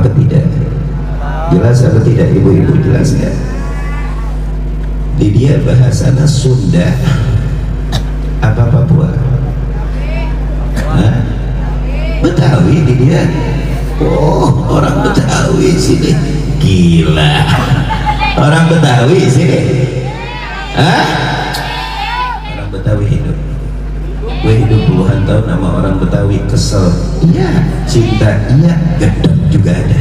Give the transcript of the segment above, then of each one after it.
apa tidak? Jelas apa tidak ibu-ibu, jelas nggak? Di dia bahasana Sunda apa Papua? Hah? Betawi di dia. Oh, orang Betawi sini. Gila. Orang Betawi sini. Hah? Orang Betawi hidup. Gue hidup puluhan tahun sama orang Betawi, kesel. Iya, cinta iya, gedek juga ada.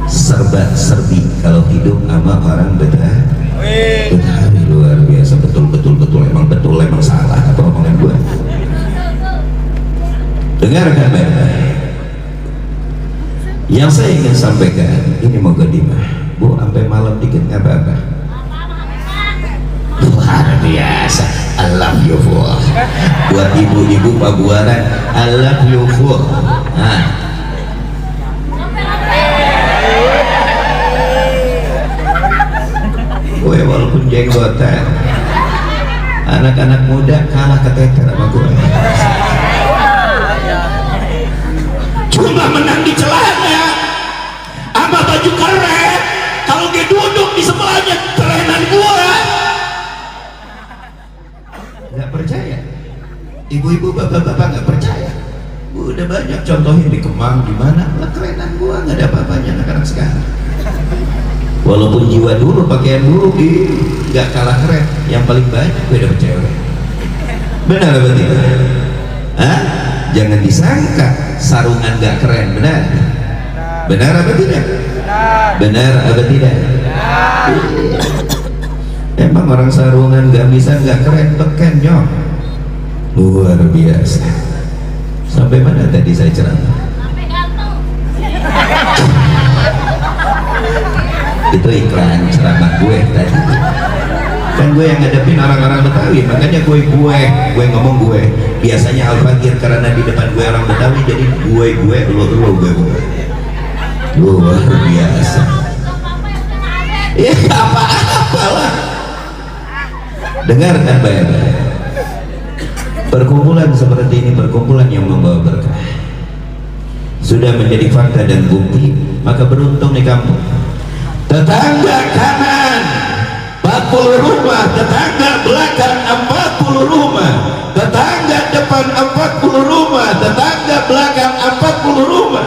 Serba-serbi kalau hidup sama orang Betawi. Betawi luar biasa, betul emang salah apa omongan gue. Dengarkan baik-baik. Yang saya ingin sampaikan ini mau godimah, Bu, sampai malam dikit nggak apa-apa. Luar biasa, I love you full. Buat ibu-ibu Pabuaran, I love you full. Nah. Gue walaupun jenggotan, anak-anak muda kalah keteter sama gue. Cuma menang di celana sama baju keren. Kalau dia duduk di sebelahnya kerenan gue. Nggak percaya, ibu-ibu bapak-bapak nggak percaya. Udah banyak contohin di Kemang, di mana kerenan gua nggak ada apa-apanya anak-anak sekarang. Walaupun jiwa dulu, pakaian dulu nggak kalah keren. Yang paling banyak gue dapet cewek. Benar apa tidak? Hah? Jangan disangka sarungan nggak keren, benar? Benar apa tidak? Benar apa tidak? Emang orang sarungan gak bisa nggak keren, beken nyok. Luar biasa. Sampai mana tadi saya ceramah? Sampai gantung. Itu iklan ceramah gue tadi. Kan gue yang ngadepin orang-orang Betawi, makanya gue ngomong gue. Biasanya Al-Fakir karena di depan gue orang Betawi, jadi gue lo gue. Luar biasa. Ya apa-apa lah. Dengarkan baik-baik. Perkumpulan seperti ini perkumpulan yang membawa berkah. Sudah menjadi fakta dan bukti, maka beruntung di kampung. Tetangga kanan 40 rumah, tetangga belakang 40 rumah, tetangga depan 40 rumah, tetangga belakang 40 rumah.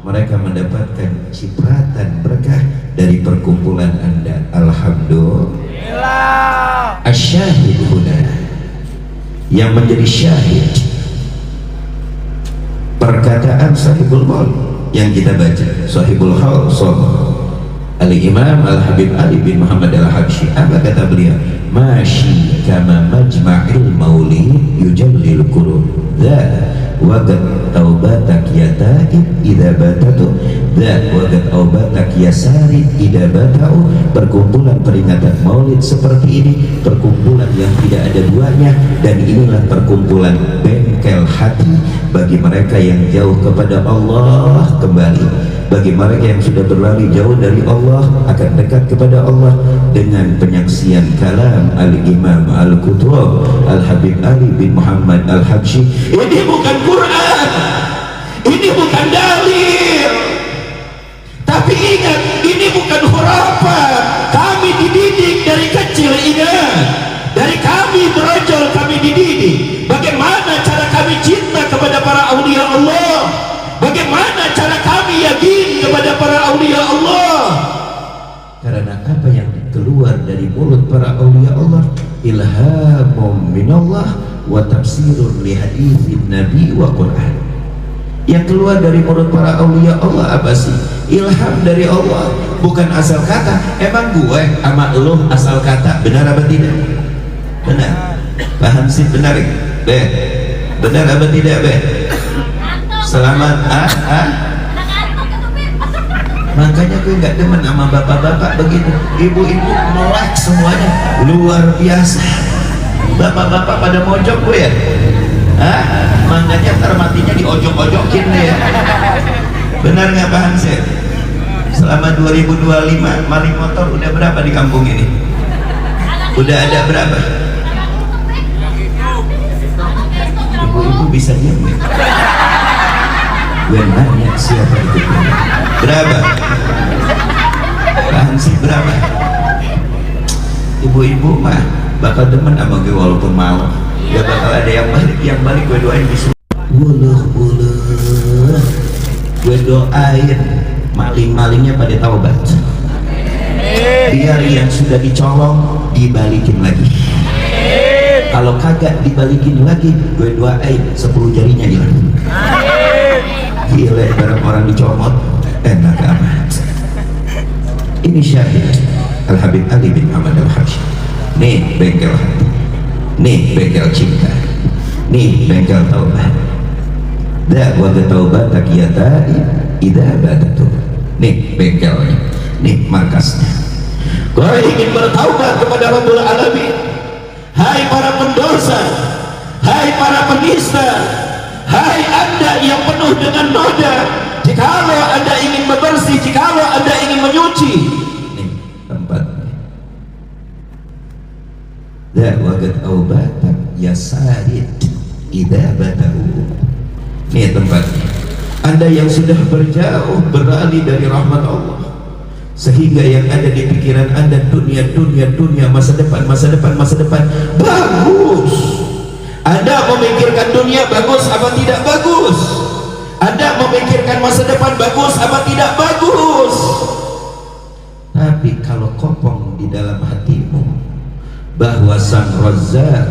Mereka mendapatkan cipratan berkah dari perkumpulan Anda. Alhamdulillah. Asyahid huna, yang menjadi syahid perkataan Sahibul Qaul yang kita baca, Sahibul Qaul Al-Imam Al-Habib Ali bin Muhammad Al-Habsyi. Apa kata beliau? Masyi kama majma'il maulid yujallil qurun wagat taubatak ya taib idha batatu wagat taubatak ya sarid idha batau. Perkumpulan peringatan maulid seperti ini perkumpulan yang tidak ada duanya, dan inilah perkumpulan bengkel hati bagi mereka yang jauh kepada Allah kembali, bagi mereka yang sudah berlari jauh dari Allah akan dekat kepada Allah dengan penyaksian kalam Al-Imam Al-Qutub Al-Habib Ali bin Muhammad Al-Habsyi. Ini bukan Quran, ini bukan dalil, tapi ingat, ini bukan khurafat. Kami dididik dari kecil, ingat, dari kami berajal kami dididik bagaimana cara kami cinta kepada para aulia Allah, bagaimana cara kami yakin kepada para aulia Allah. Karena apa yang keluar dari mulut para aulia Allah ilhamum minallah wa tafsirun li hadithin nabi wa Quran. Yang keluar dari mulut para aulia Allah apa sih? Ilham dari Allah, bukan asal kata. Emang gue sama lo asal kata, benar apa tidak? Benar. Paham sih, benar Be? Benar apa tidak Be? Selamat makanya gue nggak demen sama bapak-bapak begitu. Ibu-ibu melek semuanya, luar biasa. Bapak-bapak pada mojok gue ya. Makanya ntar matinya diojok-ojokin deh ya. Benar nggak Pak Hansir? Selama 2025 maling motor udah berapa di kampung ini? Udah ada berapa? Ibu-ibu bisa diam ya? gue nanya siapa itu berapa bahan sih berapa. Ibu-ibu mah bakal demen sama gue walaupun mau gak bakal ada yang balik gue doain di surga. Gue doain maling-malingnya pada taubat, biar yang sudah dicolong dibalikin lagi. Kalau kagak dibalikin lagi, gue doain 10 jarinya hilang. Gila, barang orang dicomot enak amat. Ini syahid Al-Habib Ali bin Muhammad Al-Habsyi. Nih bengkel hati, nih bengkel cinta, nih bengkel taubat. Dakwah taubat takiyata idza badatu. Nih bengkelnya, nih markasnya. Kau ingin bertaubat kepada Rabbul Alamin, hai para pendosa, hai para penista, hai anda yang penuh dengan noda, jikalau anda ingin bersih, jikalau anda ingin menyuci, nih tempatnya. Dakwah taubat ya sarid idza batahu. Ini tempatnya. Anda yang sudah berjauh beralih dari rahmat Allah, sehingga yang ada di pikiran Anda dunia, masa depan bagus. Anda memikirkan dunia bagus apa tidak bagus? Anda memikirkan masa depan bagus apa tidak bagus? Tapi kalau kopong di dalam hatimu bahwa Sang Razzaq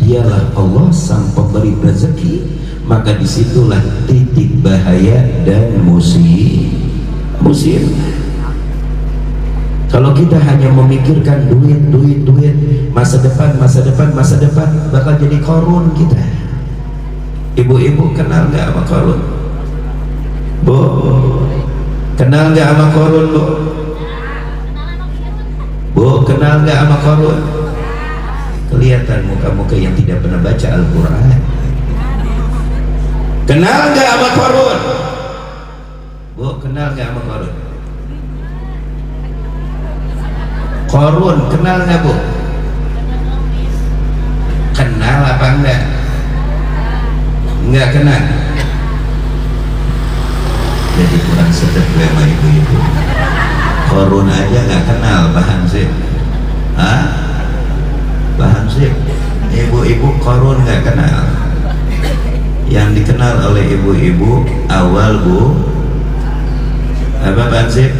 dialah Allah sang pemberi rezeki, maka disitulah titik bahaya dan musibah. Kalau kita hanya memikirkan duit, masa depan, bakal jadi korun kita. Ibu-ibu kenal nggak sama korun? Bu, kenal nggak sama korun, Bu? Bu, kenal nggak sama korun? Kelihatan muka-muka yang tidak pernah baca Al-Quran. Kenal nggak sama korun? Bu, kenal nggak sama korun? Korun, kenal nggak Bu? Kenal apa enggak? Enggak kenal. Jadi kurang sedap gue sama ibu-ibu. Korun aja nggak kenal, paham sih? Hah? Paham sih? Ibu-ibu korun nggak kenal. Yang dikenal oleh ibu-ibu awal Bu apa Pak Hansip?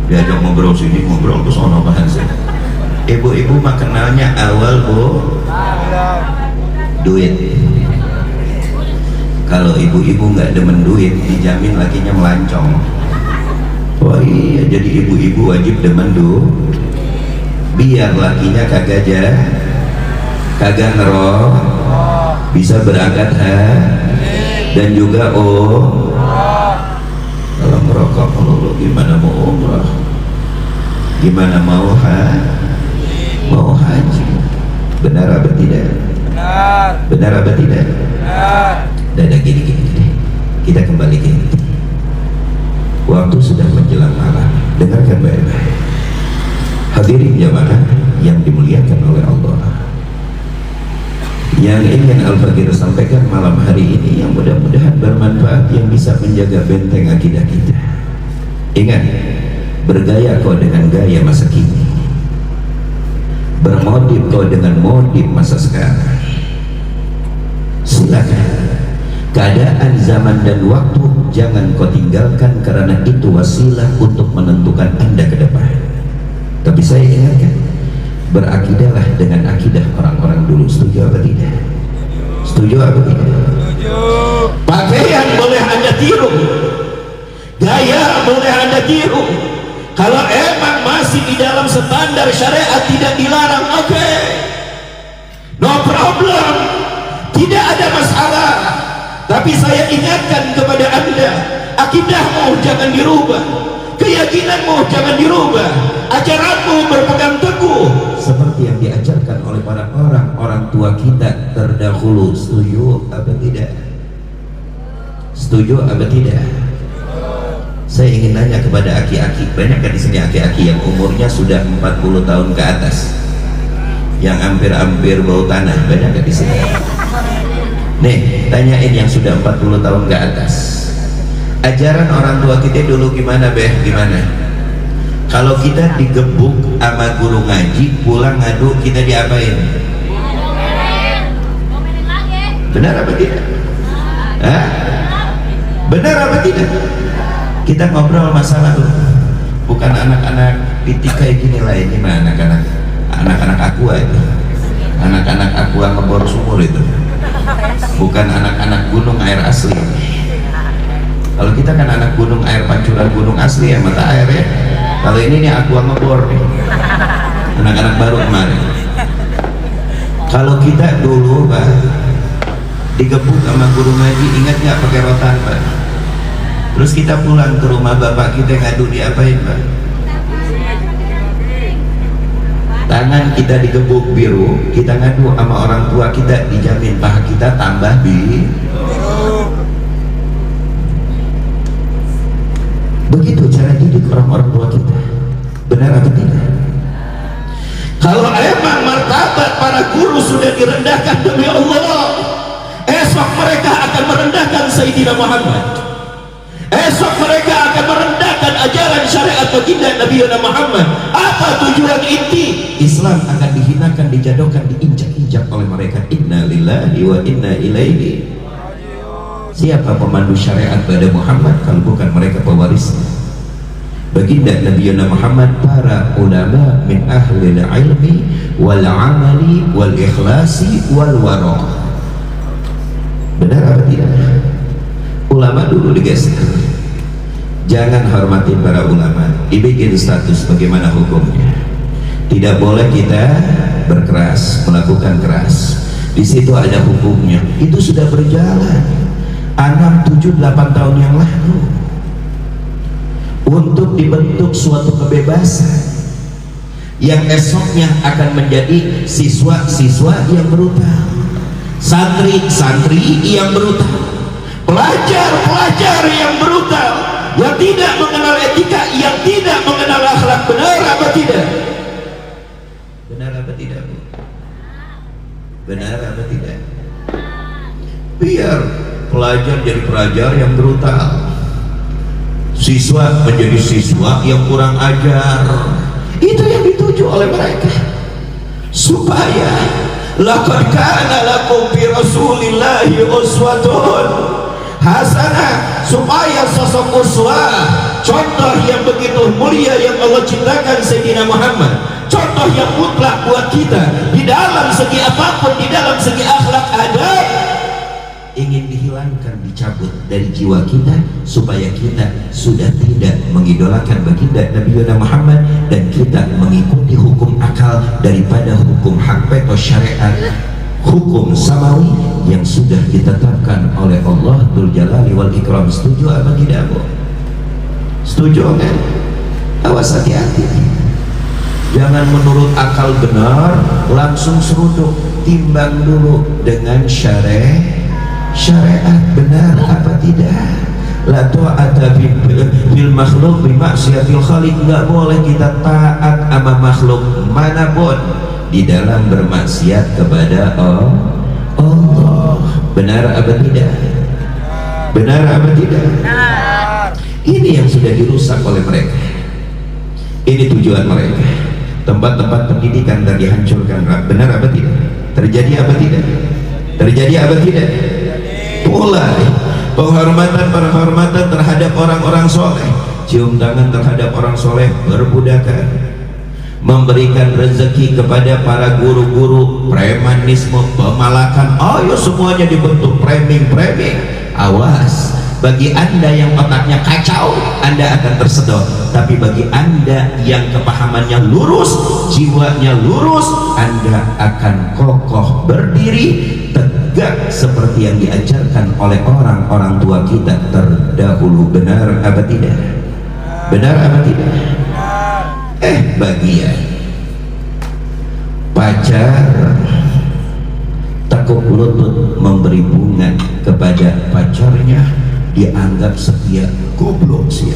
Diajak ngobrol sini, ngobrol ke sono Pak Hansip. Ibu-ibu mah kenalnya awal Bu duit. Kalau ibu-ibu nggak demen duit, dijamin lakinya melancong. Oh iya, jadi ibu-ibu wajib demen biar lakinya kagak ngerok, bisa berangkat dan juga kalau merokok melulu gimana mau umrah, gimana mau haji. Benar apa tidak? Benar apa tidak? Dada gini. Kita kembali ke inti. Waktu sudah menjelang malam. Dengarkan baik-baik. Hadirin jamaah yang dimuliakan oleh Allah, yang ingin Al-Fakir sampaikan malam hari ini yang mudah-mudahan bermanfaat, yang bisa menjaga benteng akidah kita. Ingat, bergaya kau dengan gaya masa kini, bermodif kau dengan modif masa sekarang. Silakan, keadaan zaman dan waktu jangan kau tinggalkan, karena itu wasilah untuk menentukan Anda ke depan. Tapi saya ingatkan, berakidahlah dengan akidah orang-orang dulu. Setuju apa tidak? Setuju apa tidak? Setuju. Pakaian boleh Anda tiru, gaya boleh Anda tiru, kalau emang masih di dalam standar syariat tidak dilarang, oke, no problem, tidak ada masalah. Tapi saya ingatkan kepada Anda, akidahmu jangan dirubah, keyakinanmu jangan dirubah, ajaranmu berpegang teguh seperti yang diajarkan oleh para orang tua kita terdahulu. Setuju apa tidak? Setuju apa tidak? Saya ingin nanya kepada aki-aki, banyak kan di sini aki-aki yang umurnya sudah 40 tahun ke atas, yang hampir-hampir bau tanah, banyak kan di sini? Nih, tanyain yang sudah 40 tahun ke atas. Ajaran orang tua kita dulu gimana gimana? Kalau kita digebuk sama guru ngaji, pulang ngadu, kita diapain? Benar apa tidak? Hah? Benar apa tidak? Kita ngobrol masa lalu, bukan anak-anak pitik kayak gini lah. Ini mah anak-anak aqua itu, anak-anak aqua ngebor sumur itu, bukan anak-anak gunung air asli. Kalau kita kan anak gunung air pancuran gunung asli ya, mata air ya. Kalau ini nih aqua ngebor nih, anak-anak baru kemarin. Kalau kita dulu Pak digebuk sama guru ngaji, ingat nggak pakai rotan Pak? Terus kita pulang ke rumah bapak kita ngadu, diapain Pak? Tangan kita digebuk biru, kita ngadu sama orang tua kita, dijamin paha kita tambah biru. Begitu cara didik orang-orang tua kita. Benar atau tidak? Kalau emang martabat para guru sudah direndahkan demi Allah, esok mereka akan merendahkan Sayyidina Muhammad. Esok mereka akan merendahkan ajaran syariat baginda Nabi Muhammad. Apa tujuan inti? Islam akan dihinakan, dijatuhkan, diinjak-injak oleh mereka. Inna lillahi wa inna ilaihi. Siapa pemandu syariat pada Muhammad kalau bukan mereka pewarisnya? Baginda Nabi Muhammad, para ulama min ahli ilmi wal amali wal ikhlasi wal wara'. Benar apa tidak? Ulama dulu digeser. Jangan hormati para ulama, dibikin status bagaimana hukumnya. Tidak boleh kita berkeras, melakukan keras. Di situ ada hukumnya. Itu sudah berjalan 6, 7, 8 tahun yang lalu untuk dibentuk suatu kebebasan yang esoknya akan menjadi siswa-siswa yang brutal, santri-santri yang brutal, pelajar-pelajar yang brutal, yang tidak mengenal etika, yang tidak mengenal akhlak. Benar apa tidak? Benar apa tidak Bu? Benar apa tidak? Biar pelajar jadi pelajar yang brutal, siswa menjadi siswa yang kurang ajar. Itu yang dituju oleh mereka, supaya laqad kana lakum fi rasulillahi uswatun hasanah, supaya sosok uswah, contoh yang begitu mulia yang Allah ciptakan Sayyidina Muhammad, contoh yang mutlak buat kita di dalam segi apapun, di dalam segi akhlak adab, ingin dihilangkan, dicabut dari jiwa kita, supaya kita sudah tidak mengidolakan baginda Nabi Muhammad dan kita mengikuti hukum akal daripada hukum hak veto syariat, hukum samawi yang sudah ditetapkan oleh Allah Dzul Jalali wal Ikram. Setuju apa tidak Bu? Setuju kan? Awas, hati-hati, jangan menurut akal benar langsung seruduk, timbang dulu dengan syariat. Benar apa tidak? La ta'ata bil makhluk bi maksiatil khaliq. Enggak boleh kita taat sama makhluk manapun di dalam bermaksiat kepada Allah. Benar apa tidak? Benar apa tidak? Benar. Ini yang sudah dirusak oleh mereka. Ini tujuan mereka. Tempat-tempat pendidikan dan dihancurkan. Benar apa tidak? Terjadi apa tidak? Terjadi apa tidak? Mulai penghormatan terhadap orang-orang soleh, cium tangan terhadap orang soleh, berbudakan, memberikan rezeki kepada para guru-guru, premanisme, pemalakan. Ayo semuanya dibentuk framing. Awas, bagi anda yang otaknya kacau, anda akan tersedot. Tapi bagi anda yang kepahamannya lurus, jiwanya lurus, anda akan kokoh berdiri tegak seperti yang diajarkan oleh orang-orang tua kita terdahulu. Benar apa tidak? Benar apa tidak? Bagian pacar tekuk lutut memberi bunga kepada pacarnya dianggap setia, goblok sih.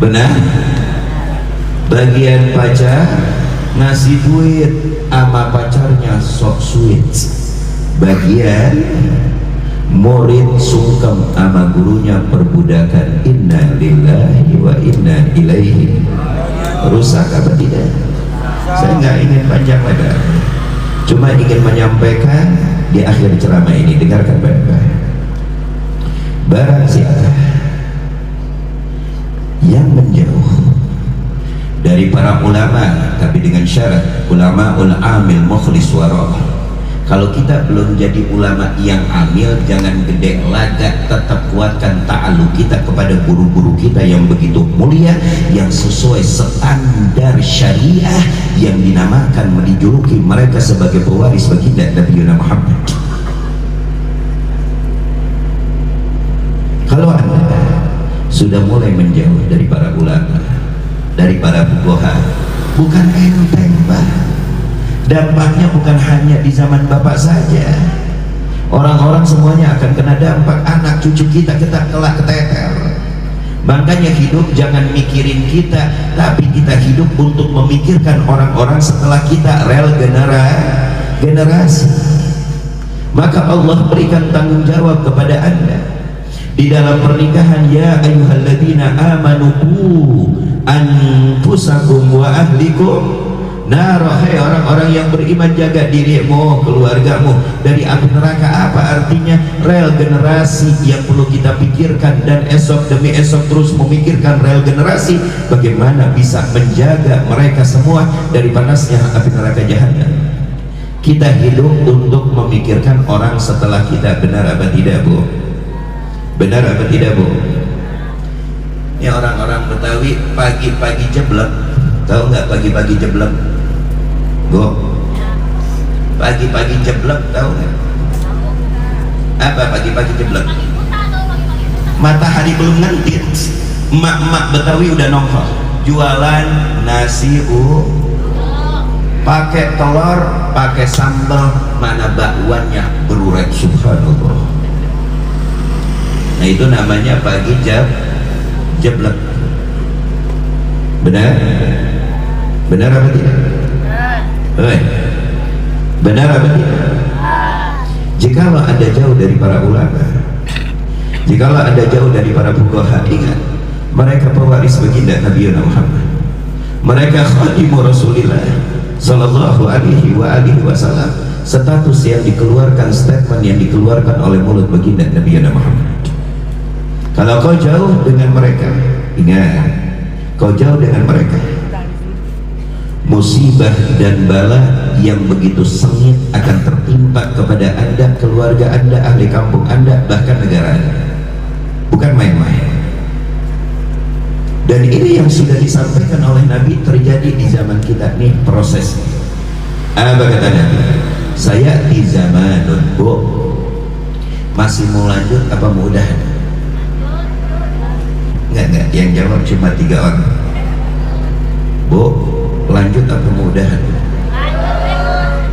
Benar? Bagian pacar ngasih duit sama pacarnya sok sweet. Bagian murid sungkem sama gurunya perbudakan, inna lillahi wa inna ilaihi. Rusak apa tidak? Saya nggak ingin panjang lebar, cuma ingin menyampaikan di akhir ceramah ini, dengarkan baik-baik. Barang siapa yang menjauh dari para ulama, tapi dengan syarat ulama ul amil mukhlis warah. Kalau kita belum jadi ulama yang amil, jangan gede lagak, tetap kuatkan ta'alluq kita kepada guru-guru kita yang begitu mulia, yang sesuai standar syariah, yang dinamakan, dijuluki mereka sebagai pewaris baginda Nabi Muhammad. Kalau Anda sudah mulai menjauh dari para ulama, dari para fuqaha, bukan enteng, Pak. Dampaknya bukan hanya di zaman Bapak saja, orang-orang semuanya akan kena dampak. Anak cucu kita kelak keteter. Makanya hidup jangan mikirin kita, tapi kita hidup untuk memikirkan orang-orang setelah kita, rel generasi. Maka Allah berikan tanggung jawab kepada Anda di dalam pernikahan. Ya ayyuhalladzina amanu qu anfusakum wa ahlikum nar. Hai orang-orang yang beriman, jaga dirimu, keluargamu dari api neraka. Apa artinya? Rel generasi yang perlu kita pikirkan, dan esok demi esok terus memikirkan rel generasi, bagaimana bisa menjaga mereka semua dari panasnya api neraka jahanam. Kita hidup untuk memikirkan orang setelah kita. Benar apa tidak, Bu? Benar apa tidak, Bu? Ya, orang-orang Betawi pagi-pagi jeblek. Tahu nggak pagi-pagi jeblek? Bu, pagi-pagi jeblek, tahu nggak? Apa pagi-pagi jeblek? Matahari belum ngentit, emak-emak Betawi udah nongkrong jualan nasi pakai telur, pakai sambal, mana bakwannya beruret, subhanallah. Nah, itu namanya pagi jeblek. Benar? Benar apa tidak? Benar apa tidak? Jikalau Anda jauh dari para ulama, jikalau Anda jauh dari para fuqaha, ingat, mereka pewaris baginda Nabi Muhammad, mereka khadimu Rasulillah sallallahu alaihi wasallam. Status yang dikeluarkan, statement yang dikeluarkan oleh mulut baginda Nabi Muhammad. Kalau kau jauh dengan mereka, ingat, kau jauh dengan mereka, musibah dan bala yang begitu sengit akan tertimpa kepada Anda, keluarga Anda, ahli kampung Anda, bahkan negara Anda. Bukan main-main. Dan ini yang sudah disampaikan oleh Nabi terjadi di zaman kita nih, proses. Apa kata Nabi? Saya di zamanun, Bu, masih mau lanjut apa mau udahan? Enggak, yang jawab cuma 3 orang. Bu, lanjut apa mau udahan?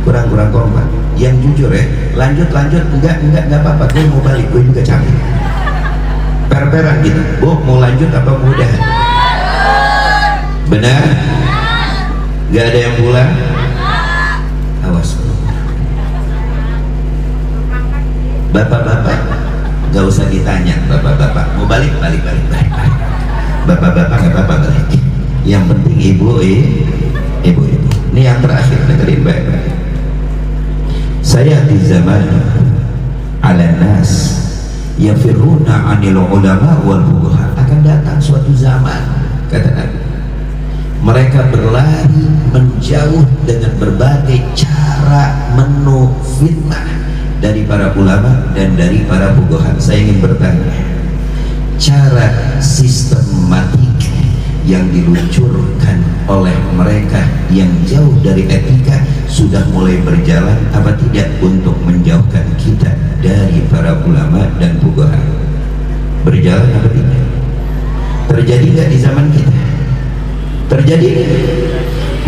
Kurang kompak. Yang jujur ya, lanjut, enggak apa-apa, gue mau balik, gue juga capek. Per-peran gitu. Bu, mau lanjut apa mau udahan? Benar? Gak ada yang pulang? Awas. Bapak-bapak gak usah ditanya. Bapak-bapak mau balik. Bapak-bapak gak apa-apa balik. Yang penting ibu. Ini yang terakhir, dengerin baik-baik. Saya di zaman ala nas yafiruna anil ulama wal fuqaha. Akan datang suatu zaman, kata Nabi, mereka berlari menjauh dengan berbagai cara, menu fitnah dari para ulama dan dari para fuqaha. Saya ingin bertanya, cara sistematik yang diluncurkan oleh mereka yang jauh dari etika sudah mulai berjalan apa tidak untuk menjauhkan kita dari para ulama dan fuqaha? Berjalan apa tidak? Terjadi nggak di zaman kita? Terjadi.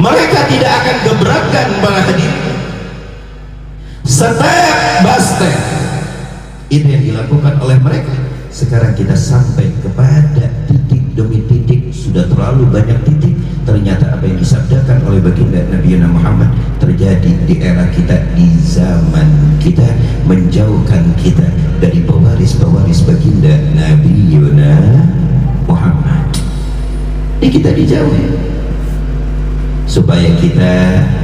Mereka tidak akan gebrakan para hadirin. Step by step itu yang dilakukan oleh mereka. Sekarang kita sampai kepada titik demi titik, sudah terlalu banyak titik, ternyata apa yang disabdakan oleh baginda Nabi Muhammad terjadi di era kita, di zaman kita, menjauhkan kita dari pewaris-pewaris baginda Nabi Muhammad. Ini kita dijauhi supaya kita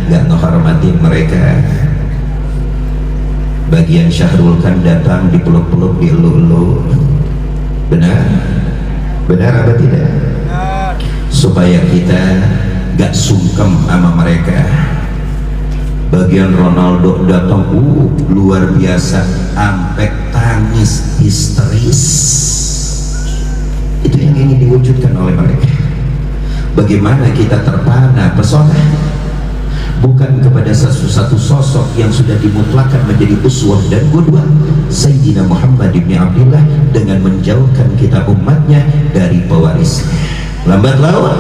gak menghormati mereka. Bagian Syahrul kan datang dipeluk-peluk, dieluk-eluk. Benar? Benar apa tidak? Supaya kita gak sungkem sama mereka. Bagian Ronaldo datang luar biasa, sampai tangis histeris. Itu yang ingin diwujudkan oleh mereka. Bagaimana kita terpana pesona, bukan kepada satu sosok yang sudah dimutlakan menjadi uswah dan qudwah, Sayyidina Muhammad ibn Abdullah, dengan menjauhkan kita umatnya dari pewarisnya. Lambat laun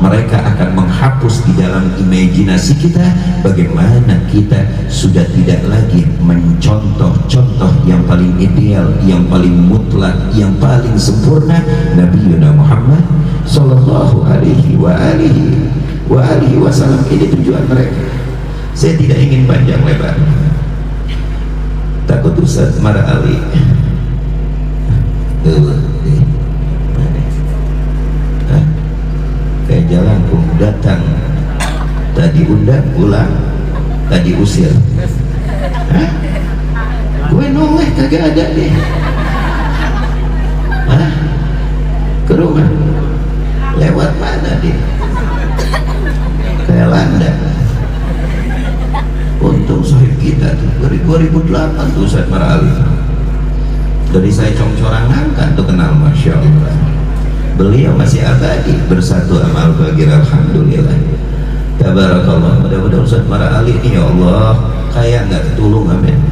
mereka akan menghapus di dalam imajinasi kita bagaimana kita sudah tidak lagi mencontoh-contoh yang paling ideal, yang paling mutlak, yang paling sempurna Nabi Muhammad sallallahu alaihi wasallam. Ini tujuan mereka. Saya tidak ingin panjang lebar, takut Ustaz marah Ali. Kayak jalan datang, tadi undang pulang, tadi usir. Hah? Gue noleh kagak ada deh. Hah? Ke rumah lewat mana dia? Kayak landa. Untung sahib kita tuh dari 2008 tuh Ustaz Marali. Dari saya congcorang nangka tuh kenal, Masya Allah. Beliau masih abadi bersatu amal bagir, alhamdulillah. Tabarakallah. Mudah-mudahan Ustaz Marali ini ya Allah kayak nggak ketulung, amin.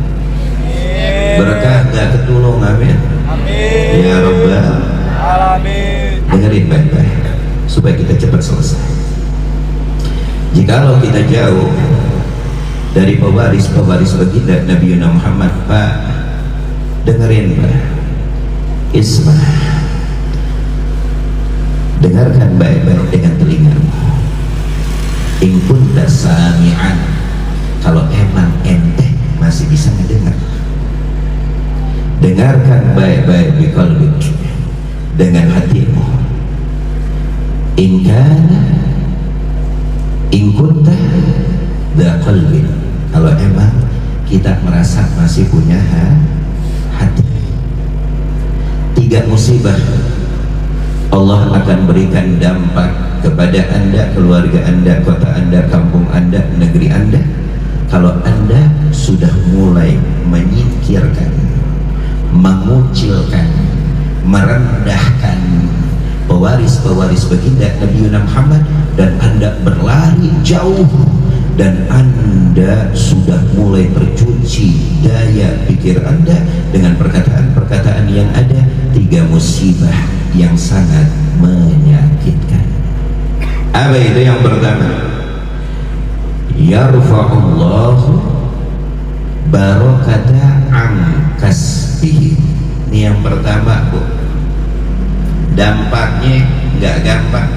Berkah nggak ketulung, amin. Ya Rabbal alamin. Dengerin baik-baik supaya kita cepat selesai. Jikalau kita jauh dari pewaris-pewaris baginda Nabi Muhammad, Pak, dengerin Pak, ismah, dengarkan baik-baik dengan telingamu. In kunta sami'an, kalau emang ente masih bisa mendengar, dengarkan baik-baik biqalbik, dengan hatimu. In kunta dha qalbin, kalau emang kita merasa masih punya hati. 3 musibah Allah akan berikan dampak kepada Anda, keluarga Anda, kota Anda, kampung Anda, negeri Anda, kalau Anda sudah mulai menyingkirkan, mengucilkan, merendahkan pewaris-pewaris baginda Nabi Muhammad, dan Anda berlari jauh, dan Anda sudah mulai tercuci daya pikir Anda dengan perkataan-perkataan yang ada. 3 musibah yang sangat menyakitkan. Apa itu? Yang pertama, yarfa'ullahu barakata angkasbihi. Ini yang pertama, Bu. Dampaknya nggak gampang.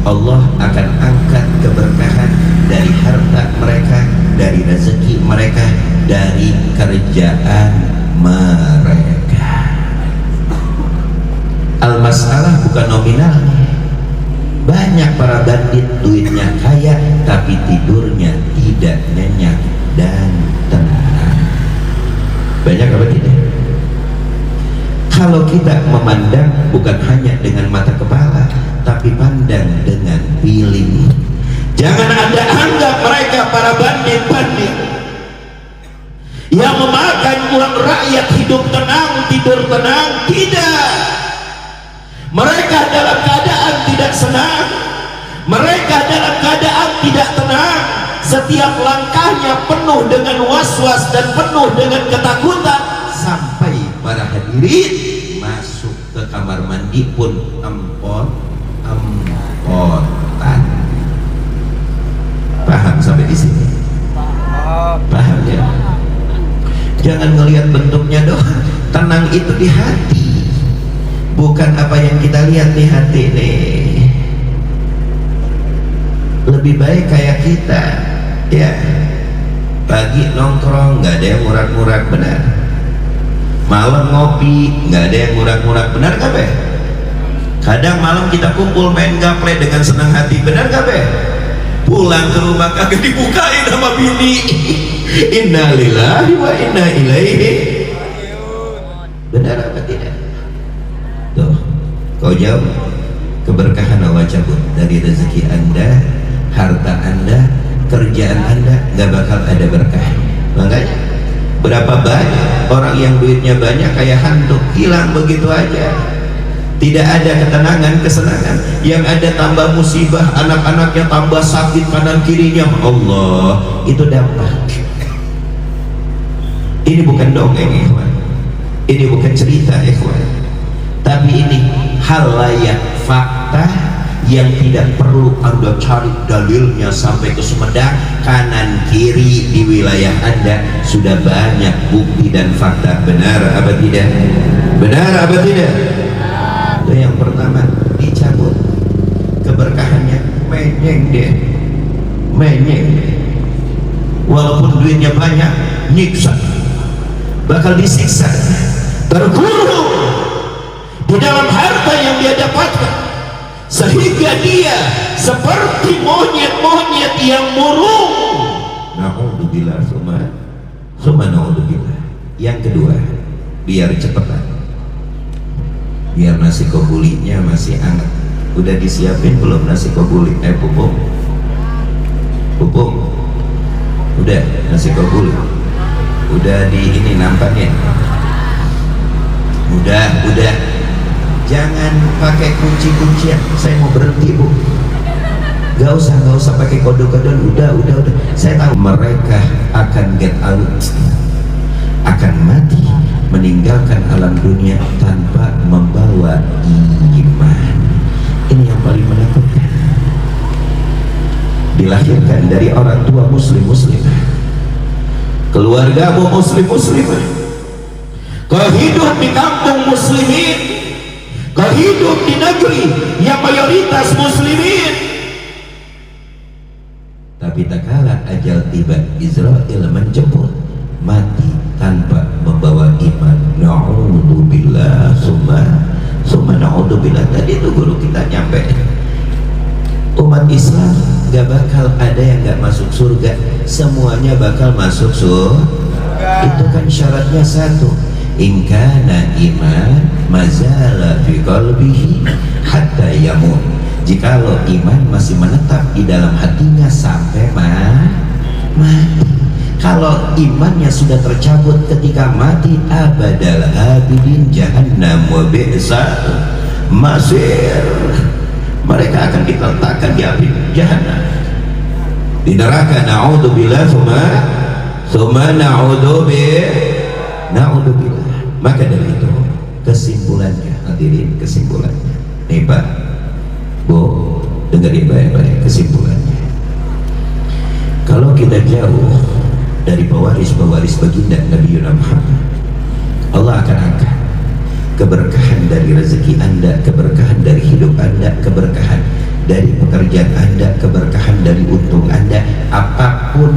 Allah akan angkat keberkahan dari harta mereka, dari rezeki mereka, dari kerjaan mereka. Al-masalah bukan nominalnya. Banyak para bandit duitnya kaya tapi tidurnya tidak nyenyak dan tenang. Banyak apa tidak? Kalau kita memandang bukan hanya dengan mata kepala, tapi pandang dengan piling. Jangan Anda anggap mereka para bandit-bandit yang memakan uang rakyat, hidup tenang, tidur tenang. Tidak. Mereka dalam keadaan tidak senang, mereka dalam keadaan tidak tenang. Setiap langkahnya penuh dengan was-was dan penuh dengan ketakutan. Sampai para hadirin masuk ke kamar mandi pun empotan. Paham sampai di sini? Paham ya? Jangan ngelihat bentuknya doang. Tenang itu di hati, bukan apa yang kita lihat di hati nih. Lebih baik kayak kita ya, pagi nongkrong nggak ada yang murah-murah, benar. Malam ngopi nggak ada yang murah-murah, benar gak be? Kadang malam kita kumpul main gaple dengan senang hati, benar gak be? Pulang ke rumah kagak dibukain sama bini. Innalillahi wa inna ilaihi. Benar apa tidak? Tuh, kau jauh, keberkahan Allah cabut dari rezeki Anda, harta Anda, kerjaan Anda, gak bakal ada berkah. Makanya berapa banyak orang yang duitnya banyak kayak handuk, hilang begitu aja, tidak ada ketenangan, kesenangan. Yang ada tambah musibah, anak-anaknya tambah sakit kanan kirinya. Allah, itu dampak. Ini bukan dongeng ikhwan, ini bukan cerita ikhwan, tapi ini halayak fakta yang tidak perlu Anda cari dalilnya sampai ke Sumedang. Kanan kiri di wilayah Anda sudah banyak bukti dan fakta. Benar apa tidak? Benar apa tidak? Itu yang pertama, dicabut keberkahannya. Menyeng deh, menyeng deh. Walaupun duitnya banyak, nyiksa, bakal disiksa, terkurung di dalam harta yang dia dapatkan, sehingga dia seperti monyet-monyet yang murung. Na'udzubillah, summa na'udzubillah. Yang kedua, biar cepetan, biar nasi kobulinya masih hangat. Udah disiapin belum nasi kobuli? Pupung, pupung, udah nasi kobuli, udah di ini nampaknya, udah. Jangan pakai kunci-kuncian. Saya mau berhenti bu, gak usah pakai kode-kode. Udah. Saya tahu mereka akan get out, akan mati, meninggalkan alam dunia tanpa membawa iman. Ini yang paling menakutkan. Dilahirkan dari orang tua muslim-muslimah, keluargamu muslim-muslimah, kau hidup di kampung muslimin, kau hidup di negeri yang mayoritas muslimin, tapi tak kala ajal tiba, Israel menjemput, mati tanpa membawa iman. Na'udzubillah, summa na'udzubillah. Tadi itu guru kita nyampe, umat Islam gak bakal ada yang gak masuk surga, semuanya bakal masuk surga. Itu kan syaratnya satu, in kana iman mazala fi qalbihi hatta yamut. Jikalau iman masih menetap di dalam hatinya sampai mati. Kalau imannya sudah tercabut ketika mati, abadal abidin jahannam wa bi'sal masir. Mereka akan diletakkan di api jahannam, di neraka. Na'udzubillah, summa na'udzubillah. Maka dari itu kesimpulannya, hadirin, kesimpulannya nih Pak, Bu, dengerin baik-baik kesimpulannya. Kalau kita jauh dari pewaris-pewaris baginda Nabi Muhammad, Allah akan angkat keberkahan dari rezeki Anda, keberkahan dari hidup Anda, keberkahan dari pekerjaan Anda, keberkahan dari untung Anda, apapun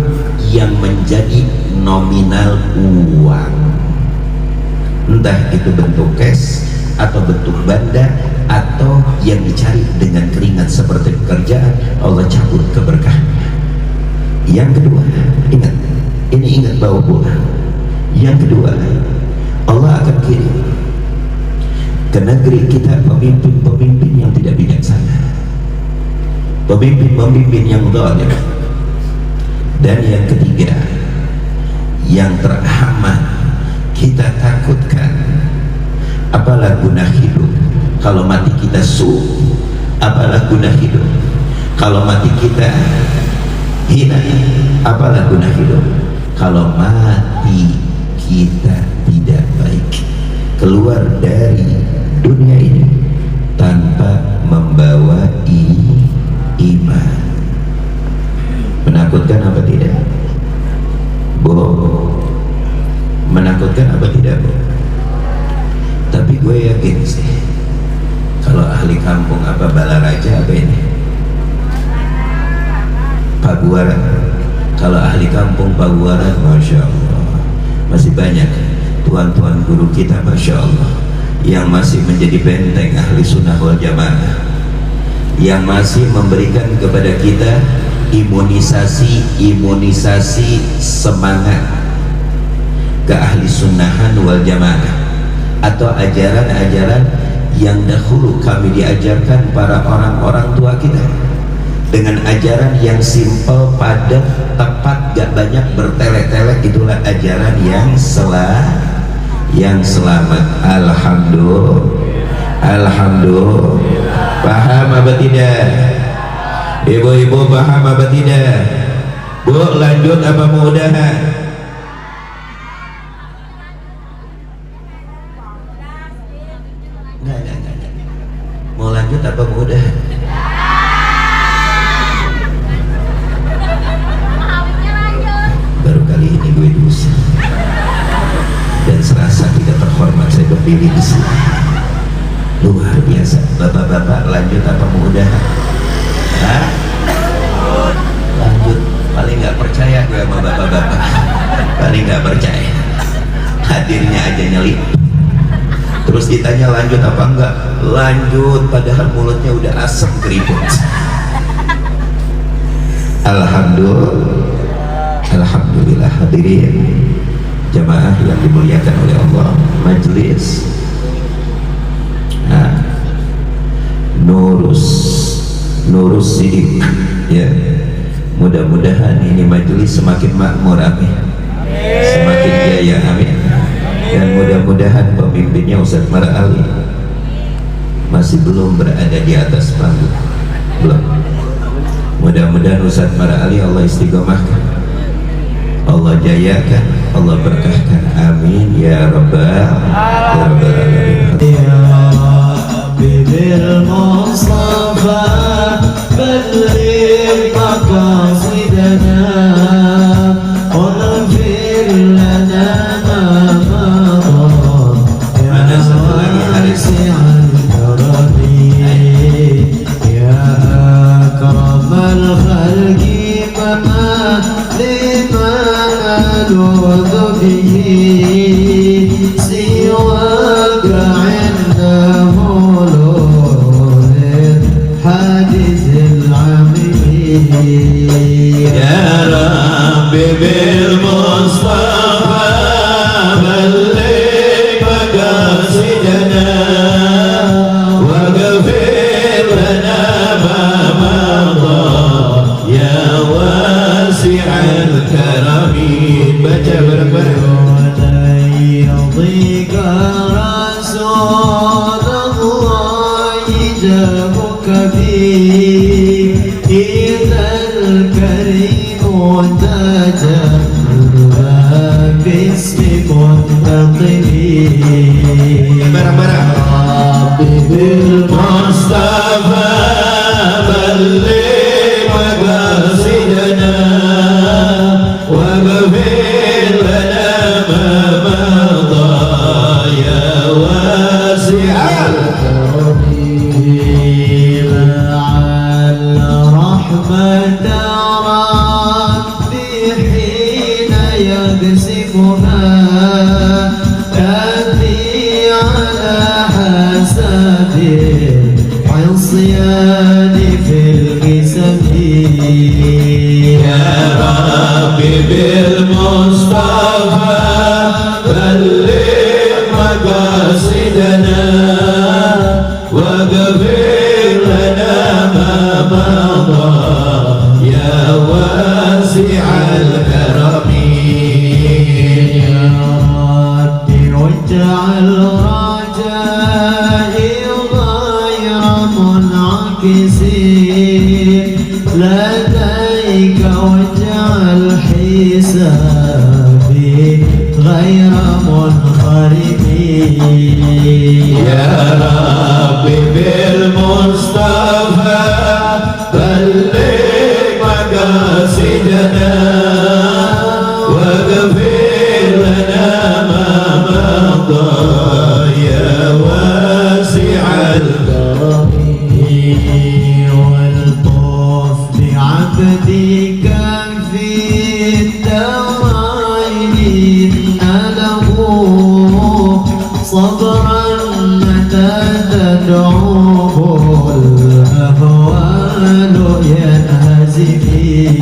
yang menjadi nominal uang, entah itu bentuk cash atau bentuk banda atau yang dicari dengan keringat seperti pekerjaan, Allah cabut keberkahannya. Yang kedua, ingat bawa pulang. Yang kedua, Allah akan kirim ke negeri kita pemimpin-pemimpin yang tidak bijaksana, pemimpin-pemimpin yang zalim. Dan yang ketiga, yang teramat kita takutkan, apalah guna hidup kalau mati kita apalah guna hidup kalau mati kita hina, apalah guna hidup kalau mati kita tidak baik, keluar dari dunia ini tanpa membawa iman. Menakutkan apa tidak, Bu? Menakutkan apa tidak, Bu? Tapi gue yakin sih, kalau ahli kampung apa Balaraja apa ini Pabuaran. Kalau ahli kampung Pabuaran, Masya Allah, masih banyak tuan-tuan guru kita, Masya Allah, yang masih menjadi benteng ahli sunnah wal jamaah, yang masih memberikan kepada kita imunisasi semangat ke ahli sunnahan wal jamaah, atau ajaran-ajaran yang dahulu kami diajarkan para orang-orang tua kita, dengan ajaran yang simpel, padat, tepat, gak banyak bertele-tele. Itulah ajaran yang selamat. Alhamdulillah. Paham apa tidak? Ibu-ibu paham apa tidak? Bu, lanjut apa mudahan? Enggak. Mau lanjut apa mudahan? Baru kali ini gue dosa dan serasa tidak terhormat saya berdiri di sini. Luar biasa. Bapak-bapak, lanjut apa mudahan? Hah? Lanjut. Paling nggak percaya gue sama bapak-bapak. Paling nggak percaya. Hadirnya aja nyelip. Terus ditanya lanjut apa enggak? Lanjut, padahal mulutnya udah asem keriput. Alhamdulillah hadirin jamaah yang dimuliakan oleh Allah, majelis Nurus Sidik ya. Mudah-mudahan ini majelis semakin makmur, amin, semakin jaya, amin. Dan mudah-mudahan pemimpinnya Ustadz Mara Ali masih belum berada di atas panggung, belum. Mudah-mudahan Ustadz Mara Ali Allah istiqomahkan, Allah jayakan, Allah berkahkan, amin ya rabbal alamin. بالمصطفى بلغ مقاصدنا واغفر لنا ما مضى يا واسع الكرم يا أكرم الخلق لما ألوذ به سواك عنده يا رب بالمصطفى بلغ مقاصدنا واغفر لنا ما مضى يا واسع الكرم. baca bareng-bareng. يضيق رسول الله جابك به إذا الكريم تجلى باسم منتقم رب بالمصطفى بلغ مقاصدنا واغفر لنا ما مضى يا واسع الكرم تأتي على حسب العصيان في القسم يا رب بالمصطفى بلغ مقاصدنا واغفر لنا ما مضى يا واسع الكرم واجعل رجائي غير منعكس لديك واجعل حسابي غير منخرم يا رب بالمصطفى بلغ مقاصدنا واغفر لنا ما مضى يا واسع الكرم والطف بعبدك يا هازمين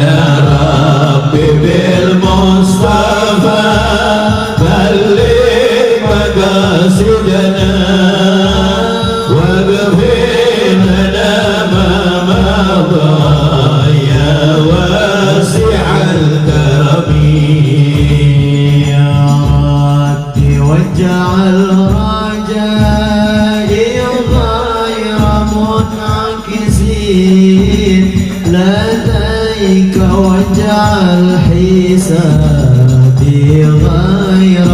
يا رب بالمصطفى بلغ مقاصدنا واغفر لنا ما مضى يا واسع الكرم يا رب واجعل رجائي غير منعكسين لديك واجعل حسابي غير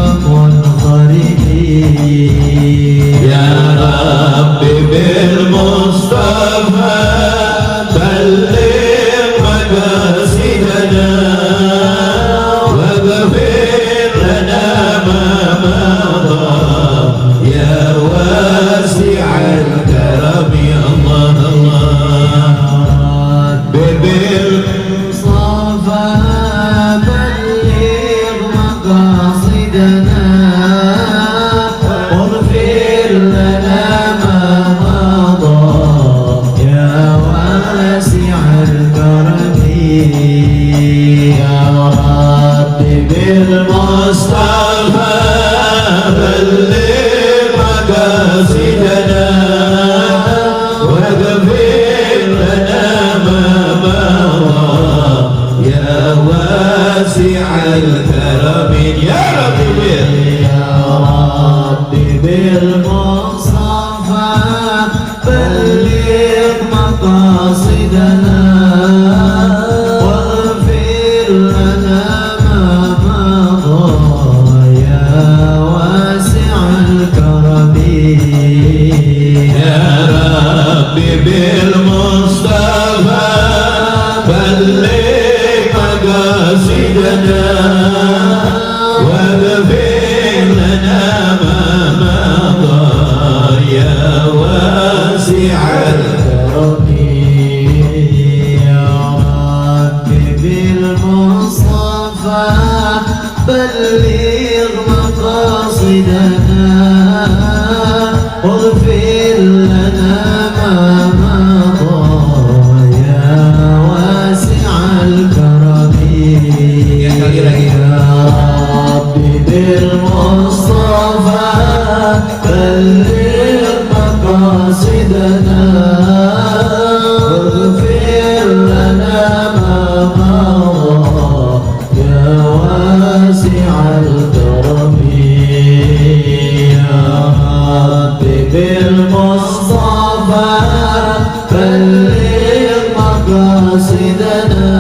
منخرطين يا رب بالمصطفى بلغ مقاصدنا واغفر لنا ما مضى يا واسع الكرم الله الله بالمصطفى بلغ مقاصدنا واغفر لنا ما مضى يا واسع الكرم يا رب بالمصطفى بلغ مقاصدنا واغفر لنا ما مضى يا واسع الكرم يا رب بالمصطفى بلغ مقاصدنا واغفر لنا ما مضى يا واسع الكرم يا رب بالمصطفى بلغ مقاصدنا واغفر لنا ما مضى يا واسع الكرم يا رب بالمصطفى بلغ مقاصدنا واغفر لنا ما مضى يا واسع الكرم Ya, kali lagi. يا رب بالمصطفى بلغ مقاصدنا واغفر لنا ما مضى يا واسع الكرم يا رب بالمصطفى بلغ مقاصدنا